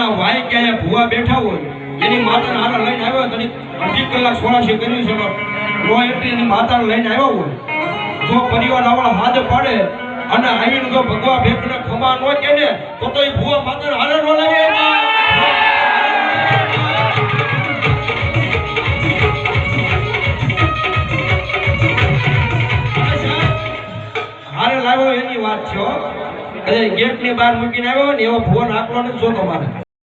ના વાય ક્યાં ભૂવા બેઠા હોય એની માતાને હારે લઈને આવ્યો તો અડધી કલાક સોળાશી કર્યું છે નો એટલી એની માતાને લઈને આવ્યો હોય જો પરિવાર આવડા હાથ પાડે અને આવીને જો ભગવા ભેખને ખમા ન કે ને તો એ ભૂવા માતાને હારે ન લાગે હારે લાવ્યો એની વાત છે ગેટ ની બહાર મૂકીને આવ્યો ને એવો ફોન આકલો ને જોતો મારે